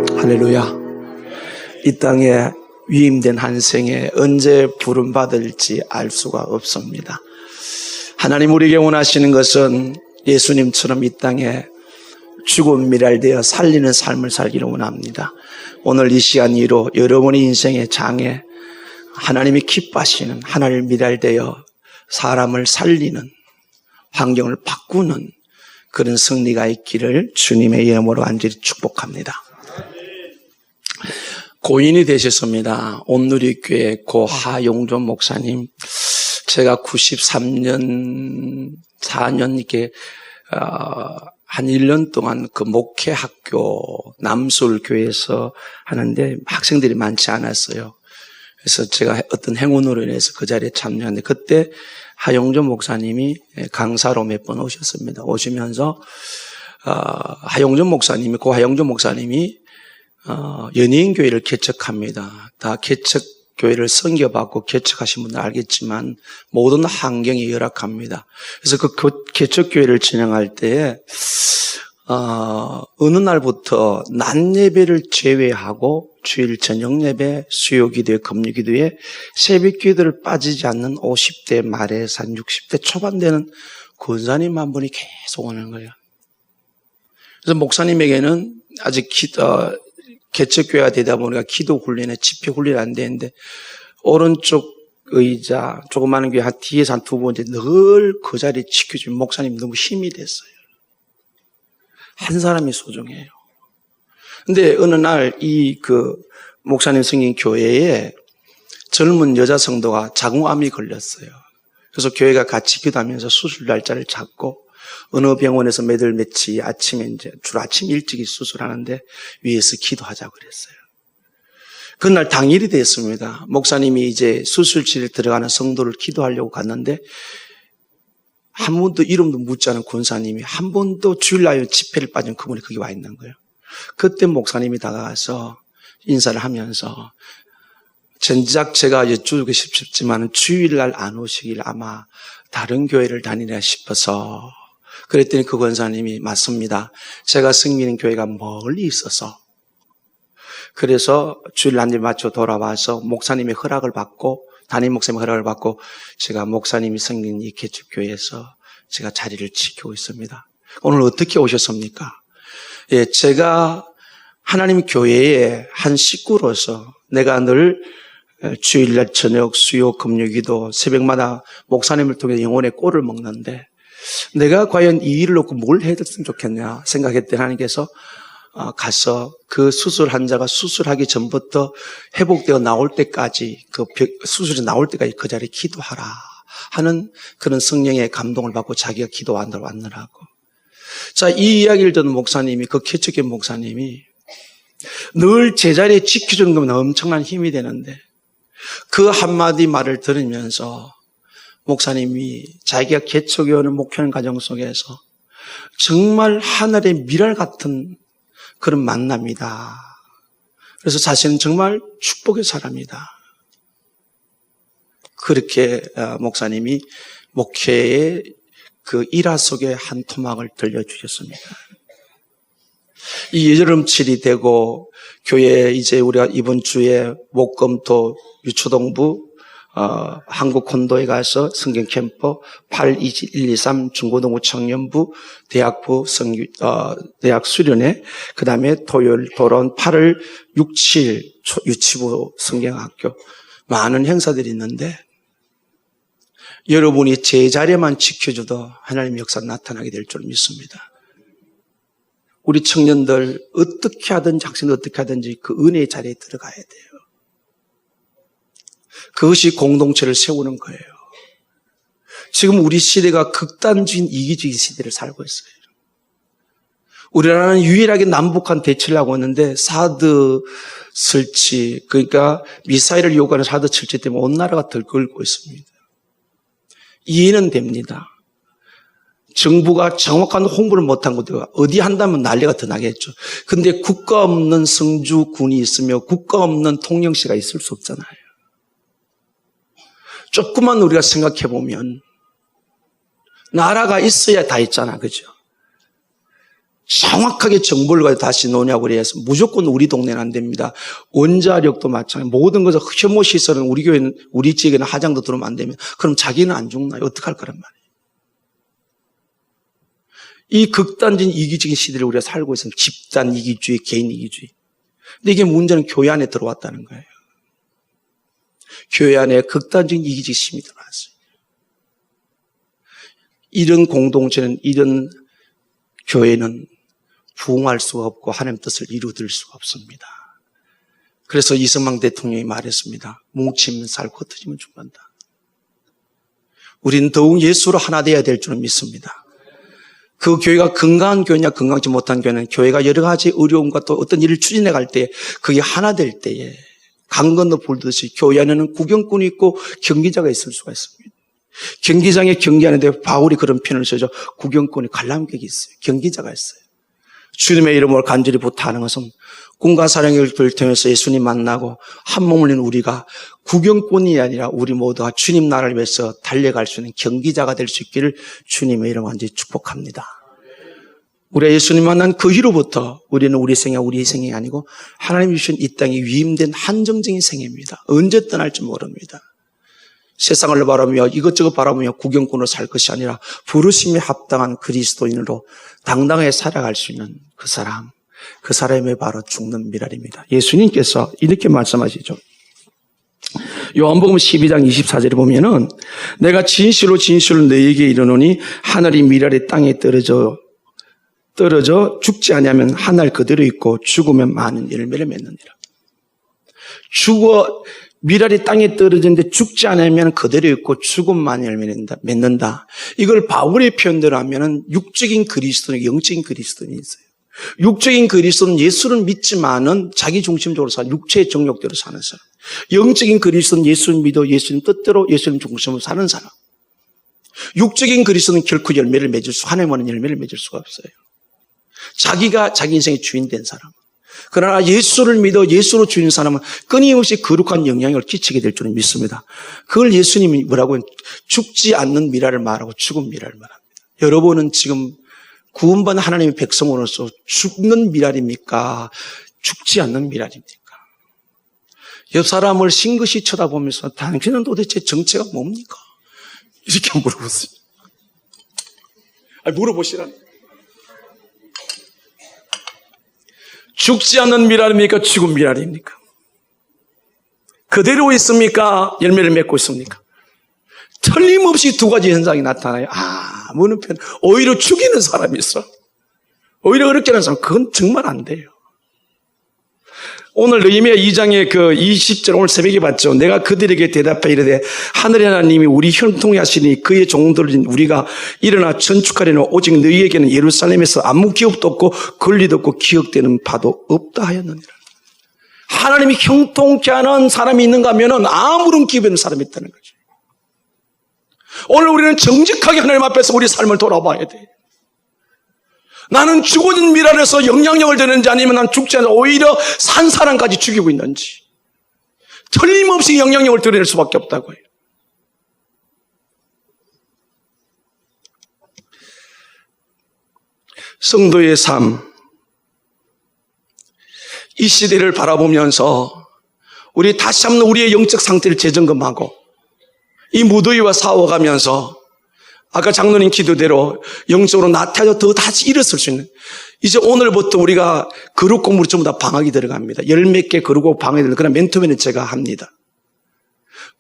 할렐루야. 이 땅에 위임된 한 생에 언제 부름받을지 알 수가 없습니다. 하나님 우리에게 원하시는 것은 예수님처럼 이 땅에 죽음 미랄되어 살리는 삶을 살기를 원합니다. 오늘 이 시간 이로 여러분의 인생의 장에 하나님이 기뻐하시는, 하나님 미랄되어 사람을 살리는, 환경을 바꾸는 그런 승리가 있기를 주님의 이름으로 간절히 축복합니다. 고인이 되셨습니다. 온누리교회 고 하용준 목사님. 제가 93년, 4년 이렇게 한 1년 동안 그 목회학교 남수울교회에서 하는데 학생들이 많지 않았어요. 그래서 제가 어떤 행운으로 인해서 그 자리에 참여했는데 그때 하용준 목사님이 강사로 몇 번 오셨습니다. 오시면서 하용준 목사님이 연예인교회를 개척합니다. 다 개척교회를 섬겨받고 개척하신 분들 알겠지만 모든 환경이 열악합니다. 그래서 그 개척교회를 진행할 때에 어느 날부터 낮 예배를 제외하고 주일 저녁 예배, 수요기도회, 금요기도회, 새벽기도를 빠지지 않는 50대 말에서 한 60대 초반 되는 권사님 한 분이 계속 오는 거예요. 그래서 목사님에게는 아직 개척교회가 되다 보니까 기도 훈련에 집회 훈련이 안 되는데 오른쪽 의자, 조그마한 교회 뒤에서 한 두 번째 늘 그 자리에 지켜주면 목사님이 너무 힘이 됐어요. 한 사람이 소중해요. 근데 어느 날 목사님 생긴 교회에 젊은 여자 성도가 자궁암이 걸렸어요. 그래서 교회가 같이 기도하면서 수술 날짜를 잡고 어느 병원에서 몇월 며칠 아침에 주로 아침 일찍이 수술하는데 위에서 기도하자고 그랬어요. 그날 당일이 됐습니다. 목사님이 이제 수술실에 들어가는 성도를 기도하려고 갔는데 한 번도 이름도 묻지 않은 권사님이 한 번도 주일날 집회를 빠진 그분이 거기 와 있는 거예요. 그때 목사님이 다가가서 인사를 하면서 전작 제가 여쭈고 싶지만 주일날 안 오시길 아마 다른 교회를 다니라 싶어서 그랬더니 그 권사님이 맞습니다. 제가 섬기는 교회가 멀리 있어서 그래서 주일 안일 맞춰 돌아와서 목사님의 허락을 받고 담임 목사님의 허락을 받고 제가 목사님이 섬기는 이 개척교회에서 제가 자리를 지키고 있습니다. 오늘 어떻게 오셨습니까? 예, 제가 하나님 교회의 한 식구로서 내가 늘 주일날 저녁 수요 금요기도 새벽마다 목사님을 통해 영혼의 꼴을 먹는데 내가 과연 이 일을 놓고 뭘 해줬으면 좋겠냐 생각했더니 하나님께서 가서 그 수술 환자가 수술하기 전부터 회복되어 나올 때까지 수술이 나올 때까지 그 자리에 기도하라 하는 그런 성령의 감동을 받고 자기가 기도하느라 왔느라고. 자, 이 이야기를 듣는 목사님이 그 개척교회 목사님이 늘 제자리에 지켜주는 거면 엄청난 힘이 되는데 그 한마디 말을 들으면서 목사님이 자기가 개척교회를 목회하는 과정 속에서 정말 하늘의 미랄 같은 그런 만남이다. 그래서 자신은 정말 축복의 사람이다. 그렇게 목사님이 목회의 그 일화 속에 한 토막을 들려주셨습니다. 이 여름철이 되고 교회에 이제 우리가 이번 주에 목금토 유초동부 한국 콘도에 가서 성경 캠프 82123 중고등부 청년부 대학부 대학 수련회 그 다음에 토요일 돌아온 8월 67 유치부 성경학교 많은 행사들이 있는데 여러분이 제자리만 지켜줘도 하나님의 역사 나타나게 될 줄 믿습니다. 우리 청년들 어떻게 하든지 학생들 어떻게 하든지 그 은혜의 자리에 들어가야 돼요. 그것이 공동체를 세우는 거예요. 지금 우리 시대가 극단적인 이기주의 시대를 살고 있어요. 우리나라는 유일하게 남북한 대치를 하고 있는데 사드 설치, 그러니까 미사일을 요구하는 사드 설치 때문에 온 나라가 들끓고 있습니다. 이해는 됩니다. 정부가 정확한 홍보를 못한 것도 어디 한다면 난리가 더 나겠죠. 근데 국가 없는 성주군이 있으며 국가 없는 통영시가 있을 수 없잖아요. 조금만 우리가 생각해 보면 나라가 있어야 다 있잖아, 그죠? 정확하게 정보를 가지고 다시 노냐고 그래서 무조건 우리 동네는 안 됩니다. 원자력도 마찬가지. 모든 것을 혐오 시설은 우리 교회는, 우리 지역에는 화장도 들어오면 안 됩니다. 그럼 자기는 안 죽나요? 어떡할 거란 말이에요. 이 극단적인 이기적인 시대를 우리가 살고 있습니다. 집단 이기주의, 개인 이기주의. 근데 이게 문제는 교회 안에 들어왔다는 거예요. 교회 안에 극단적인 이기적인 심이 들어왔어요. 이런 공동체는, 이런 교회는 부흥할 수가 없고 하나님 뜻을 이루어질 수가 없습니다. 그래서 이승만 대통령이 말했습니다. 뭉치면 살고 흩어지면 죽는다. 우리는 더욱 예수로 하나 되어야 될 줄은 믿습니다. 그 교회가 건강한 교회냐 건강하지 못한 교회는 교회가 여러 가지 어려움과 또 어떤 일을 추진해 갈 때 그게 하나 될 때에 강 건너 불듯이 교회 안에는 구경꾼이 있고 경기자가 있을 수가 있습니다. 경기장에 경기하는데 바울이 그런 표현을 쓰죠. 구경꾼이 관람객이 있어요. 경기자가 있어요. 주님의 이름을 간절히 부탁하는 것은 꿈과 사랑을 통해서 예수님 만나고 한 몸을 낸 우리가 구경꾼이 아니라 우리 모두가 주님 나라를 위해서 달려갈 수 있는 경기자가 될 수 있기를 주님의 이름으로 간절히 축복합니다. 우리가 예수님 만난 그 이후로부터 우리는 우리 생이 아니고 하나님이 주신 이 땅에 위임된 한정적인 생애입니다. 언제 떠날지 모릅니다. 세상을 바라며 이것저것 바라보며 구경꾼으로 살 것이 아니라 부르심에 합당한 그리스도인으로 당당하게 살아갈 수 있는 그 사람이 바로 죽는 미랄입니다. 예수님께서 이렇게 말씀하시죠. 요한복음 12장 24절에 보면은 내가 진실로 너희에게 이르노니 하늘이 미랄이 땅에 떨어져 죽지 아니하면 하늘 그대로 있고 죽으면 많은 열매를 맺느니라. 미랄이 땅에 떨어지는데 죽지 않으면 그대로 있고 죽으면 많은 열매를 맺는다. 이걸 바울의 표현대로 하면은 육적인 그리스도는 영적인 그리스도인이 있어요. 육적인 그리스도는 예수를 믿지만은 자기 중심적으로 사는 육체의 정욕대로 사는 사람. 영적인 그리스도는 예수를 믿어 예수님 뜻대로 예수님 중심으로 사는 사람. 육적인 그리스도는 결코 하나님과는 열매를 맺을 수가 없어요. 자기가 자기 인생의 주인 된 사람. 그러나 예수를 믿어 예수로 주인 사람은 끊임없이 거룩한 영향을 끼치게 될 줄은 믿습니다. 그걸 예수님이 뭐라고 죽지 않는 미랄을 말하고 죽은 미랄을 말합니다. 여러분은 지금 구원받은 하나님의 백성으로서 죽는 미랄입니까? 죽지 않는 미랄입니까? 옆 사람을 싱긋이 쳐다보면서 당신은 도대체 정체가 뭡니까? 이렇게 물어보세요. 물어보시라니. 죽지 않는 미랄입니까? 죽은 미랄입니까? 그대로 있습니까? 열매를 맺고 있습니까? 틀림없이 두 가지 현상이 나타나요. 아무런 편, 오히려 죽이는 사람이 있어. 오히려 그렇게 하는 사람, 그건 정말 안 돼요. 오늘 느헤미야 2장의 그 20절 오늘 새벽에 봤죠. 내가 그들에게 대답해 이르되 하늘의 하나님이 우리 형통해 하시니 그의 종들인 우리가 일어나 천축하려는 오직 너희에게는 예루살렘에서 아무 기업도 없고 권리도 없고 기억되는 바도 없다 하였느니라. 하나님이 형통케 하는 사람이 있는가 하면은 아무런 기업이 없는 사람이 있다는 거죠. 오늘 우리는 정직하게 하나님 앞에서 우리 삶을 돌아봐야 돼. 나는 죽어진 미랄에서 영향력을 되는지 아니면 난 죽지 않아 오히려 산 사람까지 죽이고 있는지 틀림없이 영향력을 드러낼 수밖에 없다고 해요. 성도의 삶, 이 시대를 바라보면서 우리 다시 한번 우리의 영적 상태를 재점검하고 이 무더위와 싸워가면서 아까 장로님 기도대로 영적으로 나태해져 더 다시 일어설 수 있는 이제 오늘부터 우리가 거룩 공부로 전부 다 방학이 들어갑니다. 열 몇 개 거룩 방학이 들어갑니다. 그럼 멘토맨은 제가 합니다.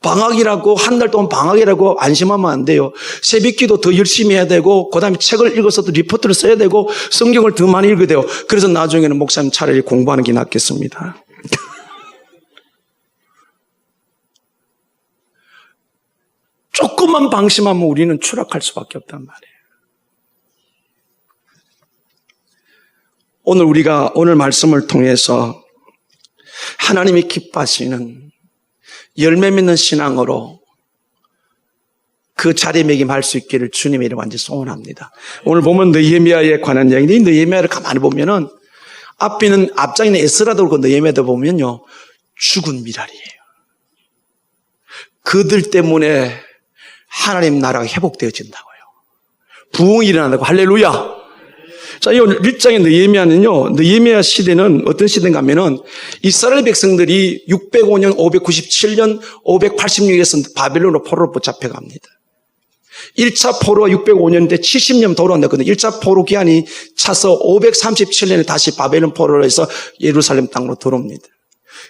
방학이라고 한 달 동안 방학이라고 안심하면 안 돼요. 새벽기도 더 열심히 해야 되고 그 다음에 책을 읽어서도 리포트를 써야 되고 성경을 더 많이 읽어야 돼요. 그래서 나중에는 목사님 차라리 공부하는 게 낫겠습니다. 조금만 방심하면 우리는 추락할 수밖에 없단 말이에요. 오늘 말씀을 통해서 하나님이 기뻐하시는 열매 맺는 신앙으로 그 자리매김할 수 있기를 주님의 이름 완전히 소원합니다. 오늘 보면 느헤미야에 관한 이야기인데 느헤미야를 가만히 보면은 앞장에 있는 에스라도 그렇고 느헤미야도 보면요 죽은 미랄이에요. 그들 때문에 하나님 나라가 회복되어진다고요. 부흥이 일어난다고. 할렐루야. 자, 이 1장의 느헤미야는요, 느헤미야 시대는 어떤 시대인가 하면은 이스라엘 백성들이 605년, 597년, 586년에서 바벨론으로 포로로 붙잡혀갑니다. 1차 포로가 605년인데 70년 돌아온다거든요. 1차 포로 기한이 차서 537년에 다시 바벨론 포로로 해서 예루살렘 땅으로 들어옵니다.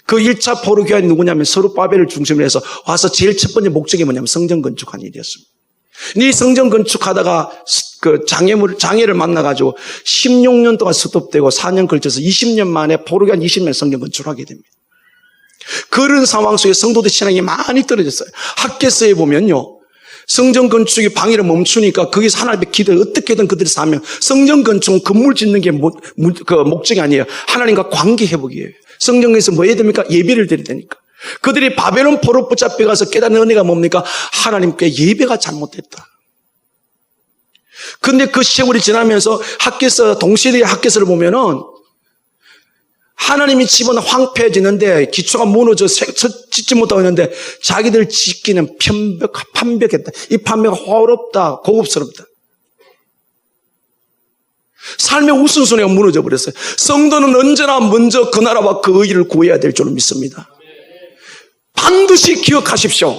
그 1차 포로 기한이 누구냐면 서룹바벨을 중심으로 해서 와서 제일 첫 번째 목적이 뭐냐면 성전 건축한 일이었습니다. 이 성전 건축하다가 그 장애를 만나가지고 16년 동안 스톱되고 4년 걸쳐서 20년 만에 포로 기한 20년 성전 건축을 하게 됩니다. 그런 상황 속에 성도들 신앙이 많이 떨어졌어요. 학개서에 보면요, 성전 건축이 방해를 멈추니까 거기서 하나님 앞에 기도해 어떻게든 그들이 사면 성전 건축은 건물 짓는 게 목적이 아니에요. 하나님과 관계 회복이에요. 성전에서 뭐 해야 됩니까? 예배를 드려야 되니까. 그들이 바벨론 포로 붙잡혀 가서 깨닫는 은혜가 뭡니까? 하나님께 예배가 잘못됐다. 근데 그 세월이 지나면서 학개서, 동시대의 학개서를 보면은 하나님이 집은 황폐해지는데 기초가 무너져 짓지 못하고 있는데 자기들 짓기는 판벽했다. 이 판벽은 호롭다, 고급스럽다. 삶의 우선순위가 무너져 버렸어요. 성도는 언제나 먼저 그 나라와 그 의를 구해야 될 줄로 믿습니다. 반드시 기억하십시오.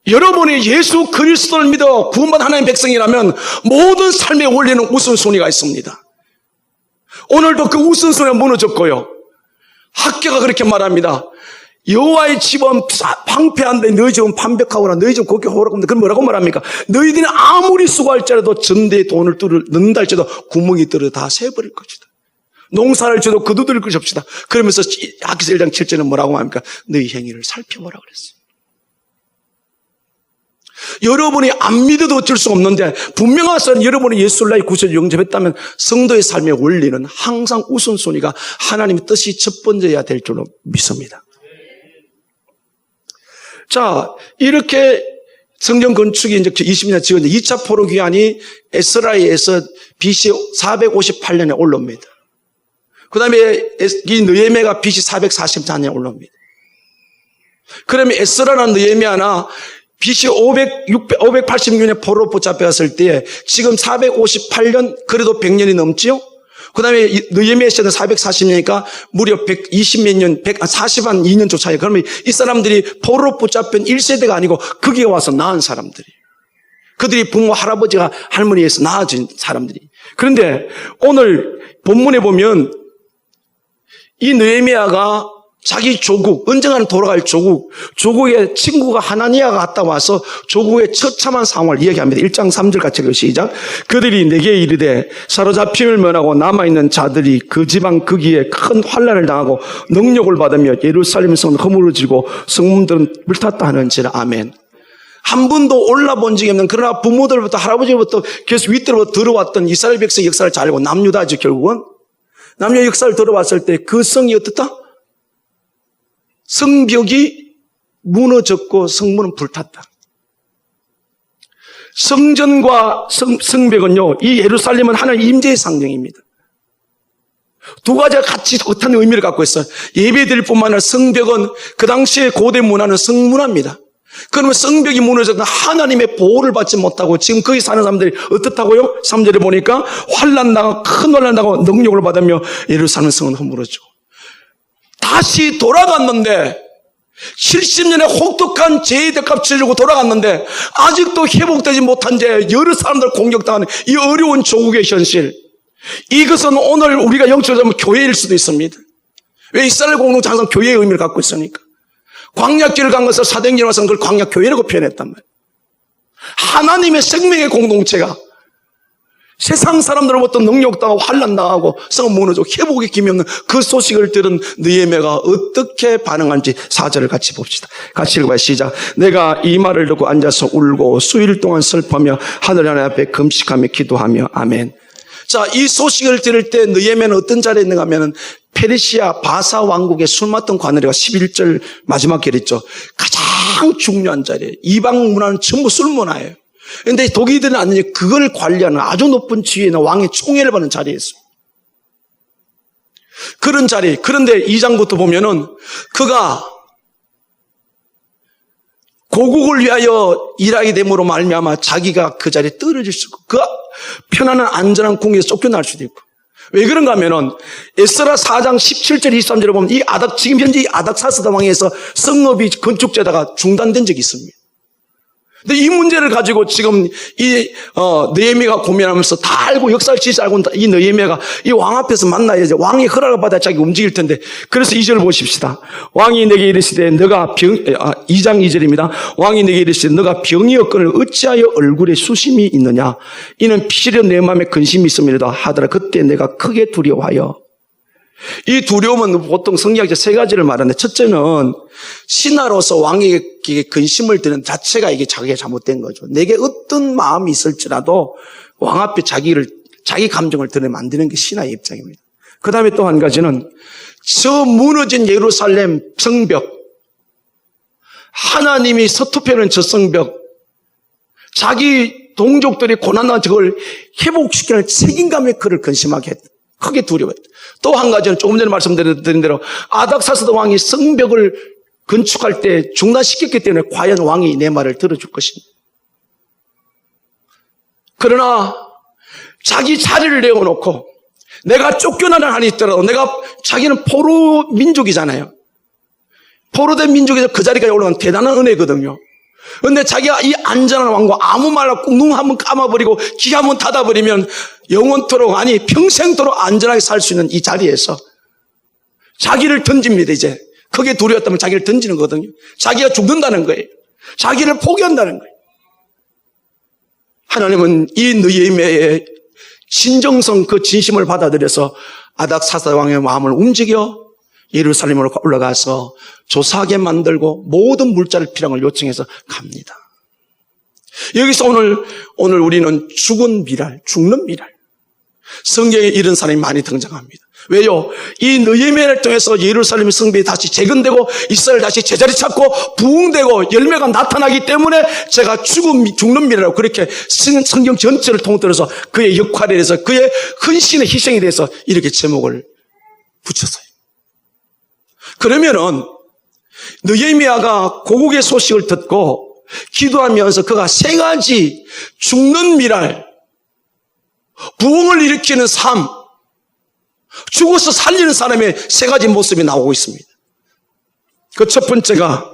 여러분이 예수 그리스도를 믿어 구원받은 하나님의 백성이라면 모든 삶의 원리는 우선순위가 있습니다. 오늘도 그 우선순위가 무너졌고요. 학교가 그렇게 말합니다. 여호와의 집은 황폐한데 너희 집은 판벽하거나 너희 집은 곱게 호락한데 그럼 뭐라고 말합니까? 너희들이 아무리 수고할지라도 전대에 돈을 넣는다 할지라도 구멍이 뚫어 다 세버릴 것이다. 농사를 지어도 거두들 것이 없시다. 그러면서 학기서 1장 7절은 뭐라고 합니까? 너희 행위를 살펴보라 그랬어요. 여러분이 안 믿어도 어쩔 수 없는데 분명하선 여러분이 예수를 나의 구세주로 영접했다면 성도의 삶의 원리는 항상 우선순위가 하나님의 뜻이 첫 번째여야 될 줄로 믿습니다. 자, 이렇게 성전 건축이 이제 20년 지은 2차 포로 기한이 에스라에서 BC 458년에 올라옵니다. 그 다음에 이 느헤미야가 BC 444년에 올라옵니다. 그러면 에스라나 느헤미야나 BC 586년에 포로 붙잡혔을 때 지금 458년 그래도 100년이 넘지요? 그 다음에 느헤미야 시대는 440년이니까 무려 120몇 년, 142년 조 차이. 그러면 이 사람들이 포로 붙잡힌 1세대가 아니고 거기에 와서 낳은 사람들이. 그들이 부모, 할아버지가 할머니에서 낳아진 사람들이. 그런데 오늘 본문에 보면 이 느헤미야가 자기 조국, 언젠가는 돌아갈 조국의 친구가 하나니아가 갔다 와서 조국의 처참한 상황을 이야기합니다. 1장 3절 같이 읽어요. 시작. 그들이 내게 이르되 사로잡힘을 면하고 남아있는 자들이 그 지방 거기에 큰 환난을 당하고 능력을 받으며 예루살렘 성은 허물어지고 성문들은 불탔다 하는지라. 아멘. 한 번도 올라본 적이 없는, 그러나 부모들부터 할아버지부터 계속 윗들부터 들어왔던 이스라엘 백성의 역사를 잘 알고 남유다죠. 결국은 남유다 역사를 들어왔을 때 그 성이 어떻다? 성벽이 무너졌고 성문은 불탔다. 성전과 성벽은요, 이 예루살렘은 하나님의 임재의 상징입니다. 두 가지가 같이 어떤 의미를 갖고 있어요. 예배드릴 뿐만 아니라 성벽은 그 당시의 고대 문화는 성문화입니다. 그러면 성벽이 무너졌다 하나님의 보호를 받지 못하고 지금 거기 사는 사람들이 어떻다고요? 3절에 보니까 환난당하고 큰 환난당하고 능력을 받으며 예루살렘 성은 허물어지고 다시 돌아갔는데 70년의 혹독한 죄의대값 치르고 돌아갔는데 아직도 회복되지 못한 채 여러 사람들 공격당하는 이 어려운 조국의 현실, 이것은 오늘 우리가 영적으로 보면 교회일 수도 있습니다. 왜 이스라엘 공동체 항상 교회의 의미를 갖고 있으니까. 광야길을 간 것을 사도행전에 와서는 그걸 광야교회라고 표현했단 말이에요. 하나님의 생명의 공동체가 세상 사람들로부터 능력당하고 환난당하고 성 무너지고 회복의 힘이 없는 그 소식을 들은 느헤미야가 어떻게 반응한지 4절을 같이 봅시다. 같이 읽어봐요. 시작. 내가 이 말을 듣고 앉아서 울고 수일 동안 슬퍼하며 하늘 하나님 앞에 금식하며 기도하며. 아멘. 자, 이 소식을 들을 때 느헤미야는 어떤 자리에 있는가 하면은 페르시아 바사 왕국의 술 맡던 관원이가 11절 마지막 절 있죠. 가장 중요한 자리에, 이방 문화는 전부 술 문화예요. 그런데 독일들은 아니지, 그걸 관리하는 아주 높은 지위나 왕의 총애를 받는 자리에 있어요. 그런 자리. 그런데 2장부터 보면은 그가 고국을 위하여 일하게 됨으로 말미암아 자기가 그 자리에 떨어질 수 있고 그 편안한 안전한 궁에서 쫓겨날 수도 있고. 왜 그런가 하면은 에스라 4장 17절 23절에 보면 지금 현재 이 아닥사스다 왕에서 성읍이 건축되다가 중단된 적이 있습니다. 근데 이 문제를 가지고 지금 느헤미야가 고민하면서 다 알고 역사를 지시 알고 이 느헤미야가 이 왕 앞에서 만나야지 왕이 허락을 받아야 자기 움직일 텐데 그래서 2절 보십시다. 왕이 내게 이르시되 너가 2장 2절입니다. 왕이 내게 이르시되 너가 병이 없거늘 어찌하여 얼굴에 수심이 있느냐 이는 피시려 내 마음에 근심이 있음이라도 하더라. 그때 내가 크게 두려워하여. 이 두려움은 보통 성리학자 세 가지를 말하는데 첫째는 신하로서 왕에게 근심을 드는 자체가 이게 자기가 잘못된 거죠. 내게 어떤 마음이 있을지라도 왕 앞에 자기 감정을 드러내면 안 되는 게 신하의 입장입니다. 그 다음에 또 한 가지는 저 무너진 예루살렘 성벽, 하나님이 서투표는 저 성벽, 자기 동족들이 고난한 저걸 회복시키는 책임감에 그를 근심하게 했다. 크게 두려워했다. 또 한 가지는 조금 전에 말씀드린 대로 아닥사스다 왕이 성벽을 건축할 때 중단시켰기 때문에 과연 왕이 내 말을 들어줄 것인가. 그러나 자기 자리를 내어놓고 내가 쫓겨나는 한이 있더라도 자기는 포로 민족이잖아요. 포로된 민족에서 그 자리까지 올라간 대단한 은혜거든요. 그런데 자기가 이 안전한 왕과 아무 말 없고 눈 한번 감아버리고 귀 한번 닫아버리면 영원토록 아니 평생토록 안전하게 살 수 있는 이 자리에서 자기를 던집니다. 이제 크게 두려웠다면 자기를 던지는 거거든요. 자기가 죽는다는 거예요. 자기를 포기한다는 거예요. 하나님은 이 느헤미야의 진정성 그 진심을 받아들여서 아닥사스다 왕의 마음을 움직여 예루살렘으로 올라가서 조사하게 만들고 모든 물자를 필요한 걸 요청해서 갑니다. 여기서 오늘 우리는 죽는 미랄 성경에 이런 사람이 많이 등장합니다. 왜요? 이 느헤미야를 통해서 예루살렘 성벽이 다시 재건되고 이스라엘 다시 제자리 찾고 부흥되고 열매가 나타나기 때문에 제가 죽는 미랄이라고 그렇게 성경 전체를 통틀어서 그의 역할에 대해서 그의 헌신의 희생에 대해서 이렇게 제목을 붙였어요. 그러면은 느헤미야가 고국의 소식을 듣고 기도하면서 그가 세 가지 죽는 미랄, 부흥을 일으키는 삶, 죽어서 살리는 사람의 세 가지 모습이 나오고 있습니다. 그 첫 번째가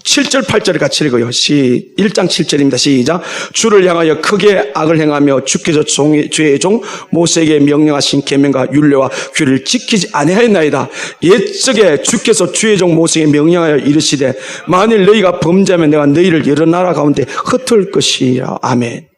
7절 8절을 같이 읽어요. 1장 7절입니다. 시작. 주를 향하여 크게 악을 행하며 주께서 주의 종 모세에게 명령하신 계명과 율례와 규례를 지키지 아니하였나이다. 옛적에 주께서 주의 종 모세에게 명령하여 이르시되 만일 너희가 범죄하면 내가 너희를 여러 나라 가운데 흩을 것이라. 아멘.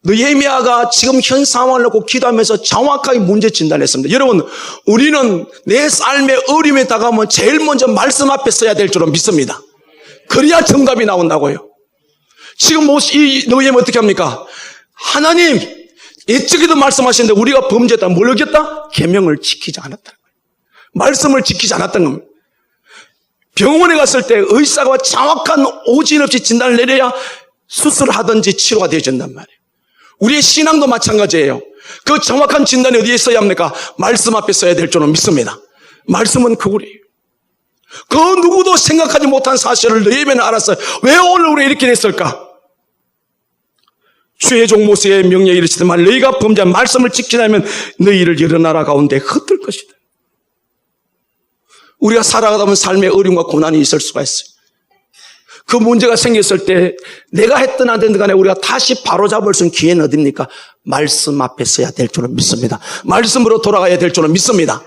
느헤미야가 지금 현 상황을 놓고 기도하면서 정확하게 문제 진단했습니다. 여러분, 우리는 내 삶의 어려움에 다가오면 제일 먼저 말씀 앞에 서야 될 줄로 믿습니다. 그래야 정답이 나온다고요. 지금 이 느헤미야 어떻게 합니까? 하나님, 옛적에도 말씀하시는데 우리가 범죄했다. 뭘 어겼다? 계명을 지키지 않았다는 거예요. 말씀을 지키지 않았던 겁니다. 병원에 갔을 때 의사가 정확한 오진 없이 진단을 내려야 수술을 하든지 치료가 되어진단 말이에요. 우리의 신앙도 마찬가지예요. 그 정확한 진단이 어디에 있어야 합니까? 말씀 앞에 써야 될 줄로 믿습니다. 말씀은 그거예요. 그 누구도 생각하지 못한 사실을 느헤미야는 알았어요. 왜 오늘 우리 이렇게 됐을까? 주의 종 모세의 명령에 이르시되 만일 너희가 범죄한 말씀을 지키려면 너희를 여러 나라 가운데 흩을 것이다. 우리가 살아가다 보면 삶의 어려움과 고난이 있을 수가 있어요. 그 문제가 생겼을 때 내가 했든 안 됐든 간에 우리가 다시 바로잡을 수 있는 기회는 어딥니까? 말씀 앞에 서야 될 줄은 믿습니다. 말씀으로 돌아가야 될 줄은 믿습니다.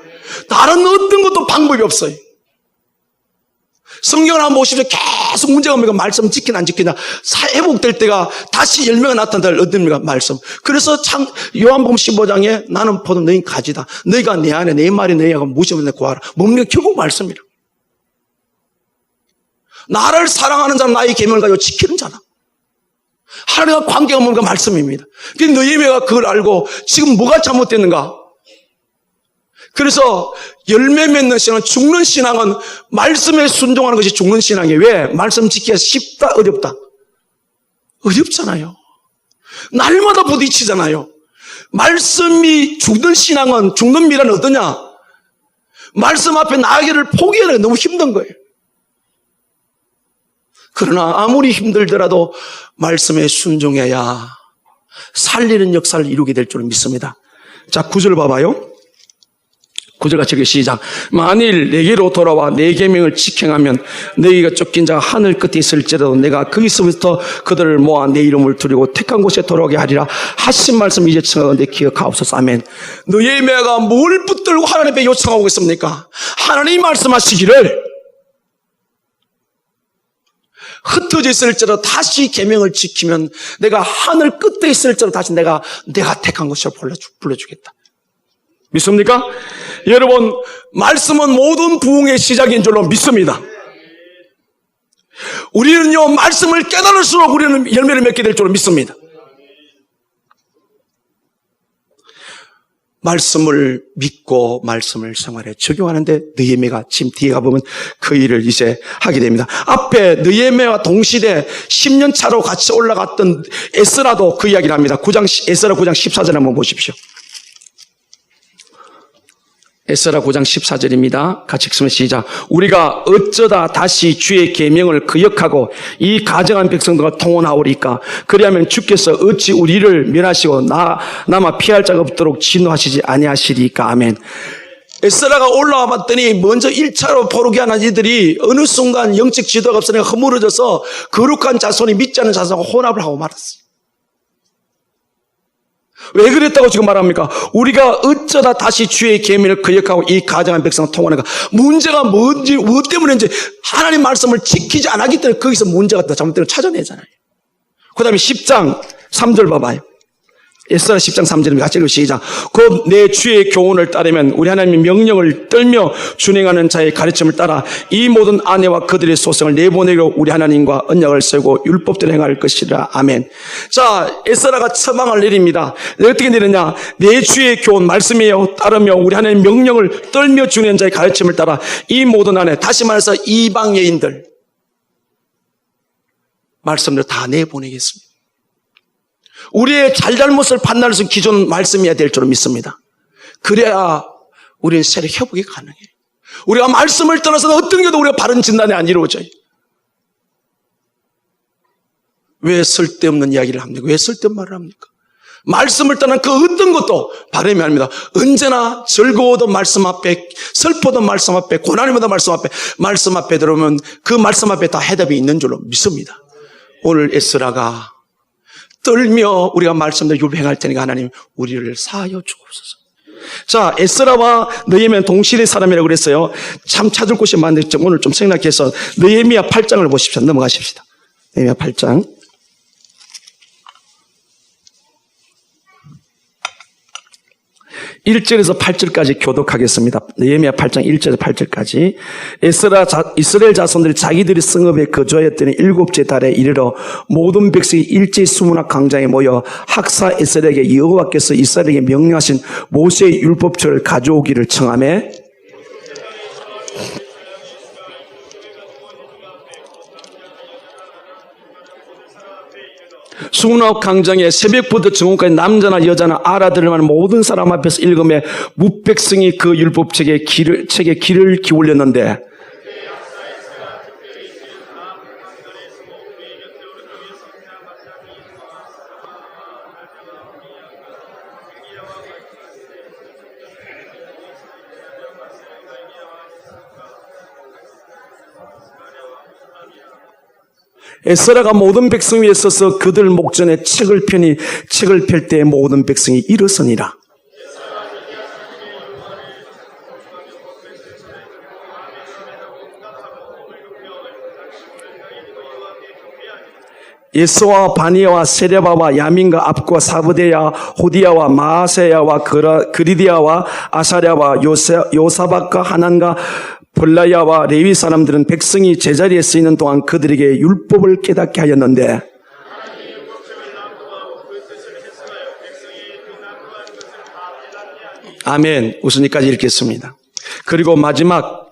다른 어떤 것도 방법이 없어요. 성경을 한번 보십시오. 계속 문제가 뭡니까? 말씀 지키나 안 지키나. 회복될 때가 다시 열매가 나타난다. 어딥니까? 말씀. 그래서 요한복음 15장에 나는 포도 너희 가지다. 너희가 내 안에 내 말이 너희가 무시하면 구하라. 뭡니까? 결국 말씀이라. 나를 사랑하는 자는 나의 계명을 가지고 지키는 자다. 하나님과 관계가 뭔가 말씀입니다. 그런데 느헤미야가 그걸 알고 지금 뭐가 잘못됐는가? 그래서 열매 맺는 신앙은 죽는 신앙은 말씀에 순종하는 것이 죽는 신앙이에요. 왜? 말씀 지키기가 쉽다? 어렵다? 어렵잖아요. 날마다 부딪히잖아요. 말씀이 죽는 신앙은 죽는 미랄은 어떠냐? 말씀 앞에 나아가기를 포기하는 게 너무 힘든 거예요. 그러나 아무리 힘들더라도 말씀에 순종해야 살리는 역사를 이루게 될 줄 믿습니다. 자, 9절 봐봐요. 9절 같이 읽기 시작. 만일 내게로 돌아와 내 계명을 지켜가면 너희가 쫓긴 자가 하늘 끝에 있을지라도 내가 거기서부터 그들을 모아 내 이름을 두리고 택한 곳에 돌아오게 하리라 하신 말씀 이제 청하건대 기억하옵소서. 아멘. 너희의 매가 뭘 붙들고 하나님 앞에 요청하고 있습니까? 하나님이 말씀하시기를 흩어져 있을지라도 다시 계명을 지키면 내가 하늘 끝에 있을지라도 다시 내가 택한 곳으로 불러주겠다. 믿습니까? 여러분, 말씀은 모든 부흥의 시작인 줄로 믿습니다. 우리는요, 말씀을 깨달을수록 우리는 열매를 맺게 될 줄로 믿습니다. 말씀을 믿고 말씀을 생활에 적용하는데 느헤미야가 지금 뒤에 가보면 그 일을 이제 하게 됩니다. 앞에 느헤미야와 동시대 10년 차로 같이 올라갔던 에스라도 그 이야기를 합니다. 에스라 9장 14절 한번 보십시오. 에스라 9장 14절입니다. 같이 읽으면 시작. 우리가 어쩌다 다시 주의 계명을 기억하고 이 가정한 백성들과 통혼하오리까? 그리하면 주께서 어찌 우리를 멸하시고 남아 피할 자가 없도록 진노하시지 아니하시리까? 아멘. 에스라가 올라와 봤더니 먼저 1차로 포로기하는 이들이 어느 순간 영적 지도가 없으니까 허물어져서 거룩한 자손이 믿지 않는 자손과 혼합을 하고 말았어요. 왜 그랬다고 지금 말합니까? 우리가 어쩌다 다시 주의 계명을 기억하고 이 가정한 백성을 통하는가? 문제가 뭔지, 무엇 때문인지 하나님 말씀을 지키지 않았기 때문에 거기서 문제가 잘못된 걸 찾아내잖아요. 그 다음에 10장 3절 봐봐요. 에스라 10장 3절입니다. 같이 읽으시죠. 시작. 곧 내 주의 교훈을 따르면 우리 하나님의 명령을 떨며 준행하는 자의 가르침을 따라 이 모든 아내와 그들의 소생을 내보내고 우리 하나님과 언약을 세우고 율법대로 행할 것이라. 아멘. 자, 에스라가 처방을 내립니다. 어떻게 내리냐? 내 주의 교훈 말씀이에요. 따르며 우리 하나님의 명령을 떨며 준행하는 자의 가르침을 따라 이 모든 아내, 다시 말해서 이방 여인들 말씀대로 다 내보내겠습니다. 우리의 잘잘못을 판단할 수 있는 기존 말씀이어야 될 줄 믿습니다. 그래야 우리는 세력 회복이 가능해요. 우리가 말씀을 떠나서는 어떤 게도 우리가 바른 진단이 안 이루어져요. 왜 쓸데없는 이야기를 합니까? 왜 쓸데없는 말을 합니까? 말씀을 떠난 그 어떤 것도 바람이 아닙니다. 언제나 즐거워도 말씀 앞에, 슬퍼도 말씀 앞에, 고난이도 말씀 앞에 들어오면 그 말씀 앞에 다 해답이 있는 줄로 믿습니다. 오늘 에스라가 떨며 우리가 말씀대로 율행할 테니까 하나님 우리를 사하여 주옵소서. 자, 에스라와 느헤미야는 동시대 사람이라고 그랬어요. 참 찾을 곳이 많은데 오늘 좀 생각해서 느헤미야 8장을 보십시오. 넘어가십시다. 느헤미야 8장. 1절에서 8절까지 교독하겠습니다. 느헤미야 8장 1절에서 8절까지. 이스라엘 자손들이 자기들이 성읍에 거주하였더니 7째 달에 이르러 모든 백성이 일제히 수문학 광장에 모여 학사 에스라에게 여호와께서 이스라엘에게 명령하신 모세의 율법책을 가져오기를 청하며 수문학 광장에 새벽부터 정오까지 남자나 여자나 알아들을 만한 모든 사람 앞에서 읽으며 무백성이 그 율법책에 귀를 기울였는데 에스라가 모든 백성 위에 서서 그들 목전에 책을 펴니 책을 펼 때 모든 백성이 일어서니라. 예스와 바니야와 세레바와 야민과 압과 사브데야 호디야와 마아세야와 그리디야와 아사랴와 요사박과 하난과 볼라야와 레위 사람들은 백성이 제자리에 쓰이는 동안 그들에게 율법을 깨닫게 하였는데 아멘. 우선이까지 읽겠습니다. 그리고 마지막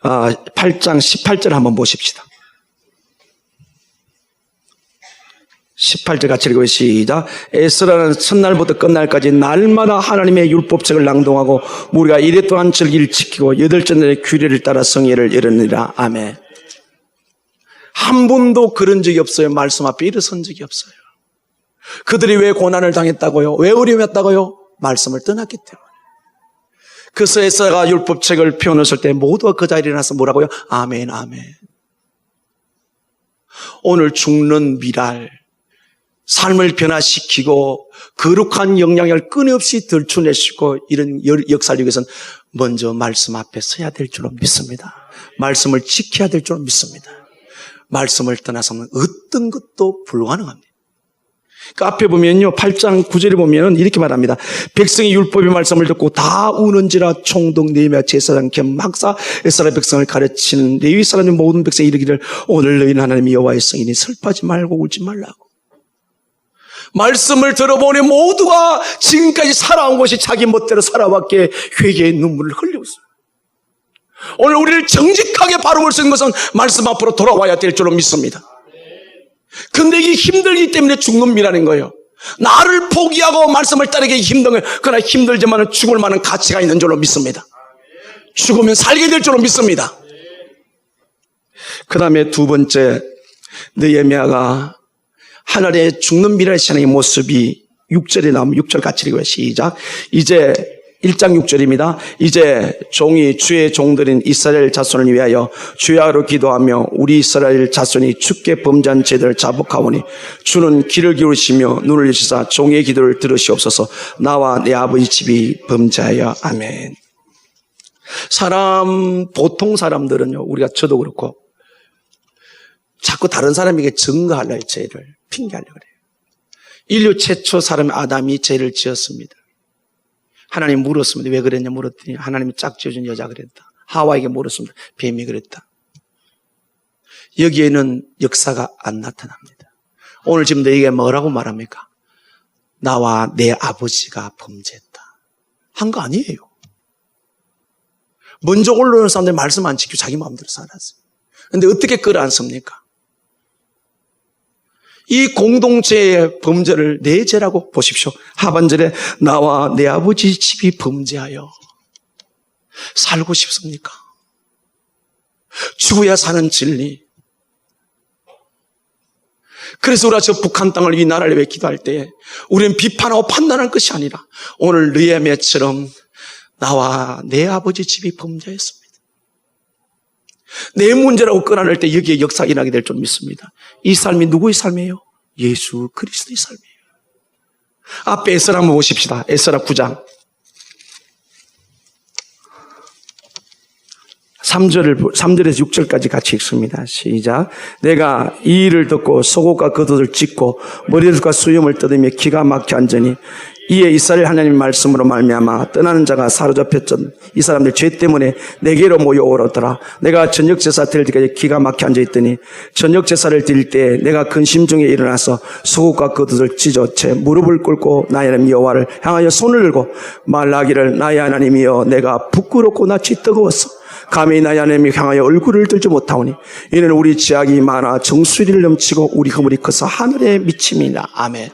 8장 18절 한번 보십시다. 18절 같이 읽어요. 시작. 에스라는 첫날부터 끝날까지 날마다 하나님의 율법책을 낭독하고 우리가 이래 또한 절기를 지키고 8째 날의 규례를 따라 성회를 열으니라. 아멘. 한 번도 그런 적이 없어요. 말씀 앞에 일어선 적이 없어요. 그들이 왜 고난을 당했다고요? 왜 어려움이었다고요? 말씀을 떠났기 때문에. 그래서 에스라가 율법책을 펴놓았을 때 모두가 그 자리에 일어나서 뭐라고요? 아멘, 아멘. 오늘 죽는 미랄, 삶을 변화시키고 거룩한 영향을 끊임없이 들추내시고 이런 역사를 위해서는 먼저 말씀 앞에 서야 될 줄로 믿습니다. 말씀을 지켜야 될 줄로 믿습니다. 말씀을 떠나서는 어떤 것도 불가능합니다. 그 앞에 보면요, 8장 9절에 보면 이렇게 말합니다. 백성이 율법의 말씀을 듣고 다 우는지라 총독 느헤미야 제사장 겸 학사 에스라 백성을 가르치는 레위 사람의 모든 백성이 이르기를 오늘 너희는 하나님 여호와의 성이니 슬퍼하지 말고 울지 말라고. 말씀을 들어보니 모두가 지금까지 살아온 것이 자기 멋대로 살아왔기에 회개의 눈물을 흘렸어요. 오늘 우리를 정직하게 바라볼 수 있는 것은 말씀 앞으로 돌아와야 될 줄로 믿습니다. 근데 이게 힘들기 때문에 죽는 미라는 거예요. 나를 포기하고 말씀을 따르기 힘든 거예요. 그러나 힘들지만 죽을 만한 가치가 있는 줄로 믿습니다. 죽으면 살게 될 줄로 믿습니다. 그 다음에 두 번째, 느헤미야가 하늘에 죽는 미라의 신앙의 모습이 6절에 나오면 6절 같이 읽어요. 시작. 이제 1장 6절입니다. 이제 종이 주의 종들인 이스라엘 자손을 위하여 주야로 기도하며 우리 이스라엘 자손이 주께 범죄한 죄들을 자복하오니 주는 귀를 기울이시며 눈을 여시사 종의 기도를 들으시옵소서. 나와 내 아버지 집이 범죄하여. 아멘. 보통 사람들은요, 우리가 저도 그렇고 자꾸 다른 사람에게 증거하려고 죄를 핑계하려고 그래요. 인류 최초 사람 아담이 죄를 지었습니다. 하나님 물었습니다. 왜 그랬냐 물었더니 하나님이 짝 지어준 여자 그랬다. 하와에게 물었습니다. 뱀이 그랬다. 여기에는 역사가 안 나타납니다. 오늘 지금 너에게 뭐라고 말합니까? 나와 내 아버지가 범죄했다. 한 거 아니에요. 먼저 올라오는 사람들이 말씀 안 지키고 자기 마음대로 살았어요. 그런데 어떻게 끌어안습니까? 이 공동체의 범죄를 내 죄라고 보십시오. 하반절에 나와 내 아버지 집이 범죄하여. 살고 싶습니까? 죽어야 사는 진리. 그래서 우리가 저 북한 땅을 이 나라를 위해 기도할 때 우리는 비판하고 판단할 것이 아니라 오늘 느헤미야처럼 나와 내 아버지 집이 범죄했습니다. 내 문제라고 끌어낼 때 여기에 역사가 일어나게 될 줄 믿습니다. 이 삶이 누구의 삶이에요? 예수 그리스도의 삶이에요. 앞에 에스라 한번 보십시다. 에스라 9장 3절에서 6절까지 같이 읽습니다. 시작. 내가 이 일을 듣고 속옷과 겉옷을 찢고 머리털과 수염을 뜯으며 기가 막혀 앉으니 이에 이스라엘 하나님의 말씀으로 말미암아 떠나는 자가 사로잡혔던 이 사람들 죄 때문에 내게로 모여오더라. 내가 저녁 제사 드릴 때까지 기가 막혀 앉아있더니 저녁 제사를 드릴 때 내가 근심 중에 일어나서 속옷과 겉옷을 찢어 채 무릎을 꿇고 나의 하나님 여호와를 향하여 손을 들고 말하기를 나의 하나님이여 내가 부끄럽고 낯이 뜨거웠어. 감히 나의 하나님을 향하여 얼굴을 들지 못하오니 이는 우리 죄악이 많아 정수리를 넘치고 우리 허물이 커서 하늘에 미침이라. 아멘.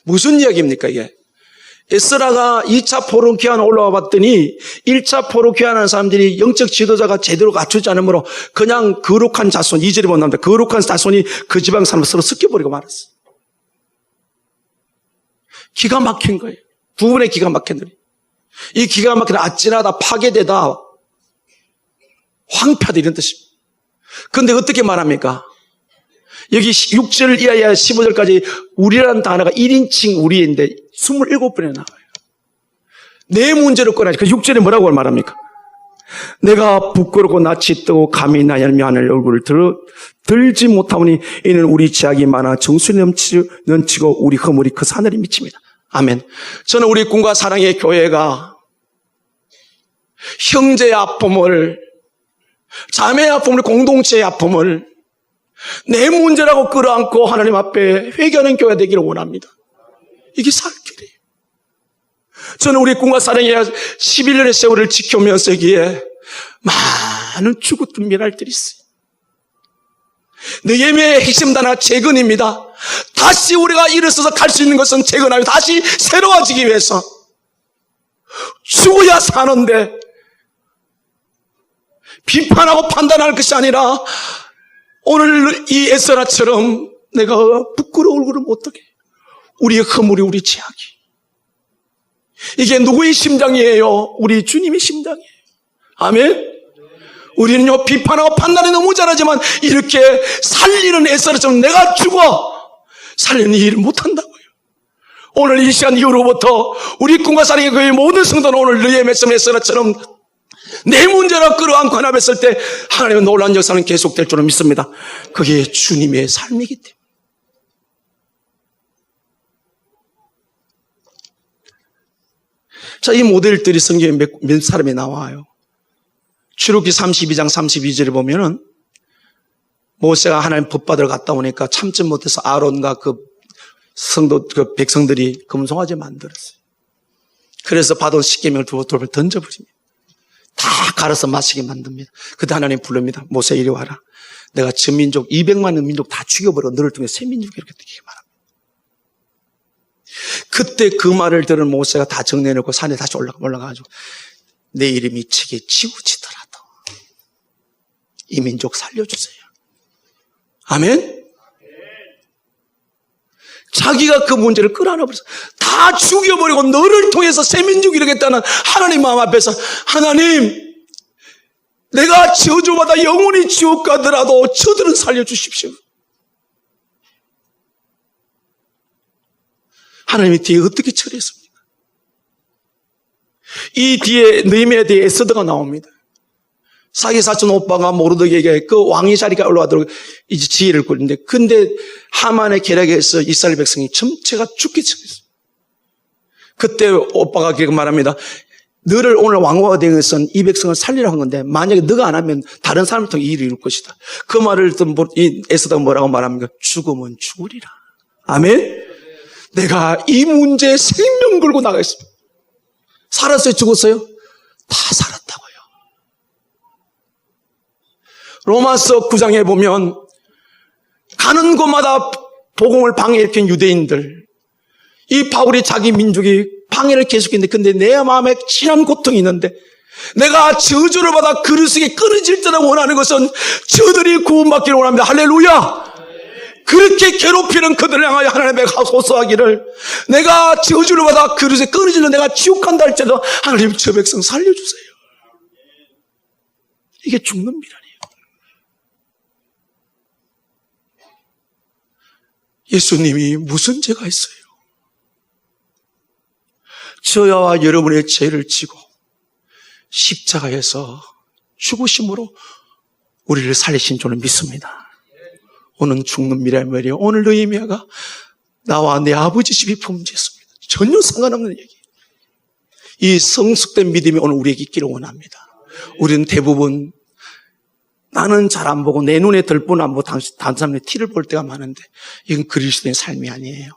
무슨 이야기입니까 이게? 에스라가 2차 포로 귀환 올라와 봤더니 1차 포로 귀환하는 사람들이 영적 지도자가 제대로 갖추지 않으므로 그냥 거룩한 자손, 2절에 보면 거룩한 자손이 그 지방 사람을 서로 섞여버리고 말았어. 기가 막힌 거예요. 부분에 기가 막힌 거예요. 이 기가 막힌 아찔하다, 파괴되다, 황폐하다 이런 뜻입니다. 그런데 어떻게 말합니까? 여기 6절 이하야 15절까지 우리라는 단어가 1인칭 우리인데 27번에 나와요. 내 문제를 꺼내지. 그 6절에 뭐라고 말합니까? 내가 부끄럽고 낯이 뜨고 감히 나의 하늘 얼굴을 들지 못하오니 이는 우리 죄악이 많아 정수리 넘치고 우리 허물이 그 하늘에 미칩니다. 아멘. 저는 우리 꿈과 사랑의 교회가 형제의 아픔을, 자매의 아픔을, 공동체의 아픔을 내 문제라고 끌어안고 하나님 앞에 회개하는 교회가 되기를 원합니다. 이게 살 길이에요. 저는 우리 꿈과 사랑의 11년의 세월을 지켜오면서 여기에 많은 죽었던 미랄들이 있어요. 느헤미야의 핵심 단어가 재건입니다. 다시 우리가 일어서서 갈 수 있는 것은 재건하여 다시 새로워지기 위해서 죽어야 사는데 비판하고 판단할 것이 아니라 오늘 이 에스라처럼 내가 부끄러울 얼굴을 못하게, 우리의 허물이, 우리 죄악이, 이게 누구의 심장이에요? 우리 주님의 심장이에요. 아멘. 우리는요, 비판하고 판단이 너무 잘하지만 이렇게 살리는 에스라처럼 내가 죽어 살리는 일을 못한다고요. 오늘 이 시간 이후로부터 우리 꿈과 사랑의 교회 모든 성도는 오늘 너희의 말씀 에스라처럼 내 문제를 끌어안고 하나 뵀을 때 하나님의 놀라운 역사는 계속될 줄을 믿습니다. 그게 주님의 삶이기 때문에. 자, 이 모델들이 성경에 몇 사람이 나와요. 출애굽기 32장 32절에 보면은 모세가 하나님 법 받으러 갔다 오니까 참지 못해서 아론과 그 백성들이 금송아지 만들었어요. 그래서 받은 십계명을 돌을 던져버립니다. 다 갈아서 마시게 만듭니다. 그때 하나님 부릅니다. 모세 이리 와라. 내가 전 민족 200만의 민족 다 죽여버려 너를 통해 새 민족이 이렇게 되게 말합니다. 그때 그 말을 들은 모세가 다 정리해놓고 산에 다시 올라가가지고 내 이름이 책에 지워지더라도 이 민족 살려주세요. 아멘? 자기가 그 문제를 끌어안아버려서 다 죽여버리고 너를 통해서 새 민족이 이루겠다는 하나님 마음 앞에서 하나님, 내가 저주받아 영원히 지옥 가더라도 저들은 살려주십시오. 하나님이 뒤에 어떻게 처리했습니까? 이 뒤에 느헤미야 뒤에 에스더가 나옵니다. 사기 사촌 오빠가 모르드게에게 그 왕의 자리가 올라가도록 이제 지혜를 꾸리는데, 근데 하만의 계략에서 이스라엘 백성이 전체가 죽게 처했어요. 그때 오빠가 그렇게 말합니다. 너를 오늘 왕후가 된 것은 이 백성을 살리라고 한 건데 만약에 너가 안 하면 다른 사람을 통해 이 일을 이룰 것이다. 그 말을 듣는 에스더가 뭐라고 말합니까? 죽으면 죽으리라. 아멘? 내가 이 문제에 생명 걸고 나가겠습니다. 살았어요? 죽었어요? 다 살았다고요. 로마서 9장에 보면 가는 곳마다 복음을 방해했던 유대인들, 이 바울이 자기 민족이 방해를 계속했는데, 근데 내 마음에 진한 고통이 있는데 내가 저주를 받아 그리스도께 끊어질 때나 원하는 것은 저들이 구원받기를 원합니다. 할렐루야. 그렇게 괴롭히는 그들을 향하여 하나님의 호소하기를, 내가 저주를 받아 그리스도께 끊어지는 내가 지옥 간다 할지라도 하나님 저 백성 살려주세요. 이게 죽는 미랄이에요. 예수님이 무슨 죄가 있어요? 저와 여러분의 죄를 지고 십자가에서 죽으심으로 우리를 살리신 줄을 믿습니다. 오늘 죽는 미랄 말이에요. 오늘 느헤미야가 나와 내 아버지 집이 범죄했습니다. 전혀 상관없는 얘기. 이 성숙된 믿음이 오늘 우리에게 있기를 원합니다. 우리는 대부분 나는 잘 안 보고 내 눈에 들뿐 안 보고 다른 사람의 티를 볼 때가 많은데 이건 그리스도의 삶이 아니에요.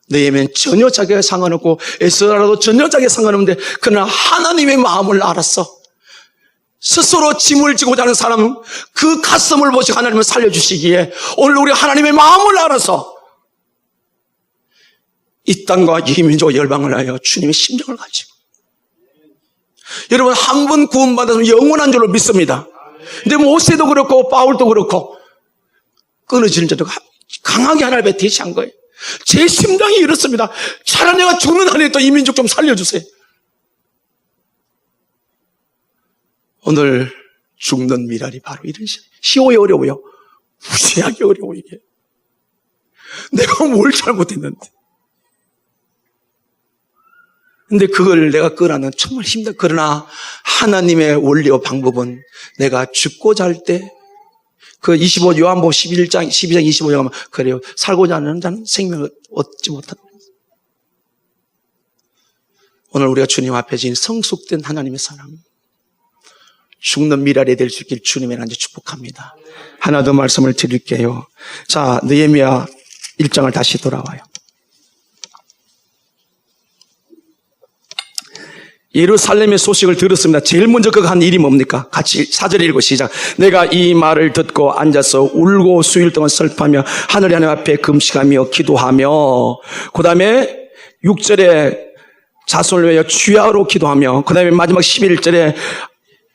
너희면 전혀 자기가 상관없고 에스라도 전혀 자기가 상관없는데 그러나 하나님의 마음을 알았어. 스스로 짐을 지고자 하는 사람 그 가슴을 보시고 하나님을 살려주시기에 오늘 우리 하나님의 마음을 알아서 이 땅과 이 민족과 열방을 하여 주님의 심정을 가지고, 여러분 한 번 구원받아서 영원한 줄로 믿습니다. 근데 모세도 그렇고 바울도 그렇고 끊어지는 자도 강하게 하나님에 대시한 거예요. 제 심장이 이렇습니다. 차라리 내가 죽는 한에 또 이 민족 좀 살려주세요. 오늘 죽는 미랄이 바로 이런 식이에요. 쉬워요, 어려워요? 무시하기 어려워. 이게 내가 뭘 잘못했는데, 근데 그걸 내가 끌어안는 정말 힘들다. 그러나 하나님의 원리와 방법은 내가 죽고자 할 때 그 요한복음 12장 25절 가면 그래요. 살고자 하는 자는 생명을 얻지 못한다. 오늘 우리가 주님 앞에 지닌 성숙된 하나님의 사람, 죽는 미랄이 될 수 있길 주님의 이름으로 축복합니다. 하나 더 말씀을 드릴게요. 자, 느헤미야 1장을 다시 돌아와요. 예루살렘의 소식을 들었습니다. 제일 먼저 그가 한 일이 뭡니까? 같이 4절 읽고 시작. 내가 이 말을 듣고 앉아서 울고 수일 동안 슬퍼하며 하늘의 하나님 앞에 금식하며 기도하며, 그 다음에 6절에 자손을 위하여 주야로 기도하며, 그 다음에 마지막 11절에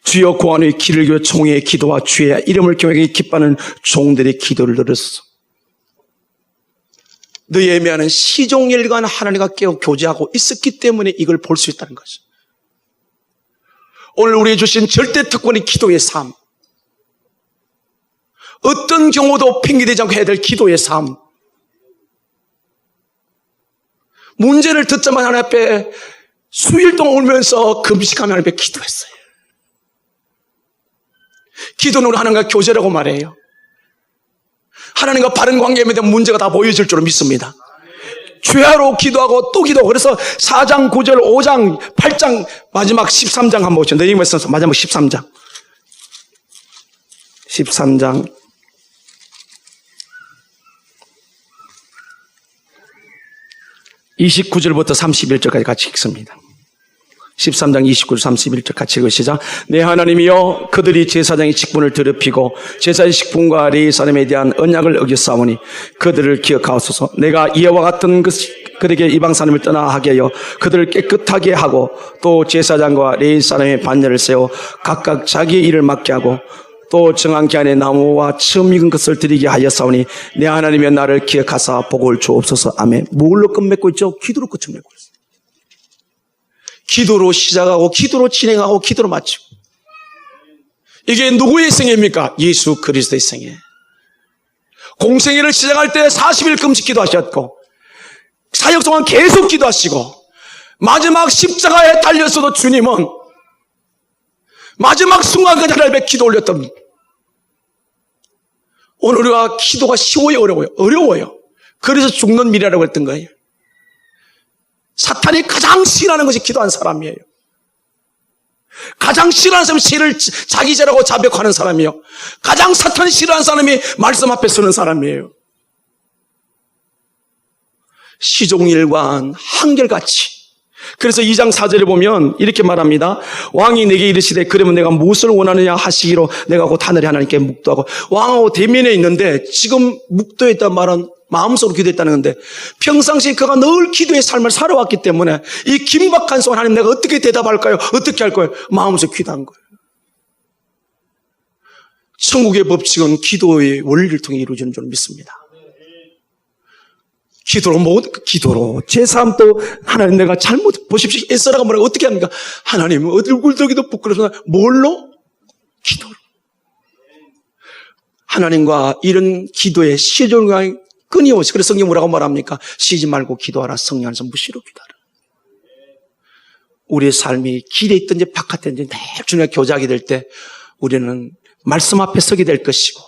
주여 고안의 길을 기워 종의 기도와 주의 이름을 경외하게 기뻐하는 종들의 기도를 들었소. 너희 예매하는 시종일관 하나님과 깨어 교제하고 있었기 때문에 이걸 볼 수 있다는 거죠. 오늘 우리에게 주신 절대 특권이 기도의 삶. 어떤 경우도 핑계대지 않고 해야 될 기도의 삶. 문제를 듣자마자 하나님 앞에 수일 동안 울면서 금식하며 하나님 앞에 기도했어요. 기도는 우리 하나님과 교제라고 말해요. 하나님과 바른 관계에 대한 문제가 다 보여질 줄로 믿습니다. 죄하로 기도하고 또 기도하고. 그래서 4장 9절 5장 8장 마지막 13장 한번 보죠. 내용에 있어서 마지막 13장 29절부터 31절까지 같이 읽습니다. 13장 29절 31절 같이 읽으시자. 내 하나님이여, 그들이 제사장의 직분을 더럽히고 제사의 직분과 레위 사람에 대한 언약을 어겼사오니 그들을 기억하옵소서. 내가 이와 같은 그들에게 이방 사람을 떠나 하게 하여 그들을 깨끗하게 하고 또 제사장과 레위 사람의 반열을 세워 각각 자기의 일을 맡게 하고 또 정한 기한에 나무와 처음 익은 것을 드리게 하였사오니 내 하나님이여, 나를 기억하사 복을 주옵소서. 아멘. 뭘로 끝맺고 있죠? 기도로 끝을 맺고 있어요. 기도로 시작하고 기도로 진행하고 기도로 마치고. 이게 누구의 생애입니까? 예수 그리스도의 생애. 공생애를 시작할 때 40일 금식 기도하셨고 사역 동안 계속 기도하시고 마지막 십자가에 달렸어도 주님은 마지막 순간까지 하나님 앞에 기도 올렸던. 오늘 우리가 기도가 쉬워요, 어려워요? 어려워요. 그래서 죽는 미래라고 했던 거예요. 사탄이 가장 싫어하는 것이 기도한 사람이에요. 가장 싫어하는 사람이 죄를 자기 죄라고 자백하는 사람이에요. 가장 사탄이 싫어하는 사람이 말씀 앞에 서는 사람이에요. 시종일관 한결같이. 그래서 2장 4절에 보면 이렇게 말합니다. 왕이 내게 이르시되 그러면 내가 무엇을 원하느냐 하시기로 내가 곧 하늘의 하나님께 묵도하고. 왕하고 대면에 있는데 지금 묵도에 있다는 말은 마음속으로 기도했다는 건데 평상시에 그가 늘 기도의 삶을 살아왔기 때문에 이 긴박한 순간 하나님 내가 어떻게 대답할까요? 어떻게 할 거예요? 마음속에 기도한 거예요. 천국의 법칙은 기도의 원리를 통해 이루어지는 줄 믿습니다. 기도로 제 삶도 하나님 내가 잘못 보십시오. 에스라가 뭐라고 어떻게 합니까? 하나님 얼굴도기도 부끄러워서 뭘로? 기도로. 하나님과 이런 기도의 시종일관 끊임없이. 그래서 성경 뭐라고 말합니까? 쉬지 말고 기도하라. 성령 안에서 무시로 기도하라. 우리의 삶이 길에 있든지 바깥에 있든지 늘 주님과 교제하게 될 때 우리는 말씀 앞에 서게 될 것이고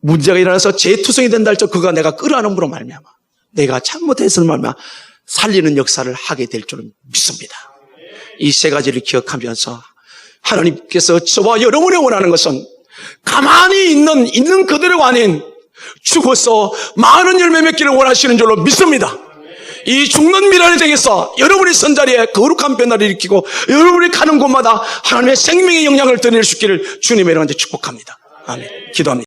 문제가 일어나서 재투성이 된다 할지라도 그가 내가 끌어안음으로 말미암아 내가 잘못했을 말미암아 살리는 역사를 하게 될 줄은 믿습니다. 이 세 가지를 기억하면서 하나님께서 저와 여러분이 원하는 것은 가만히 있는 그대로가 아닌 죽어서 많은 열매 맺기를 원하시는 줄로 믿습니다. 이 죽는 미래를 향해서 여러분의 선자리에 거룩한 변화를 일으키고 여러분이 가는 곳마다 하나님의 생명의 영향을 드러낼 수 있기를 주님의 이름으로 축복합니다. 아멘. 기도합니다.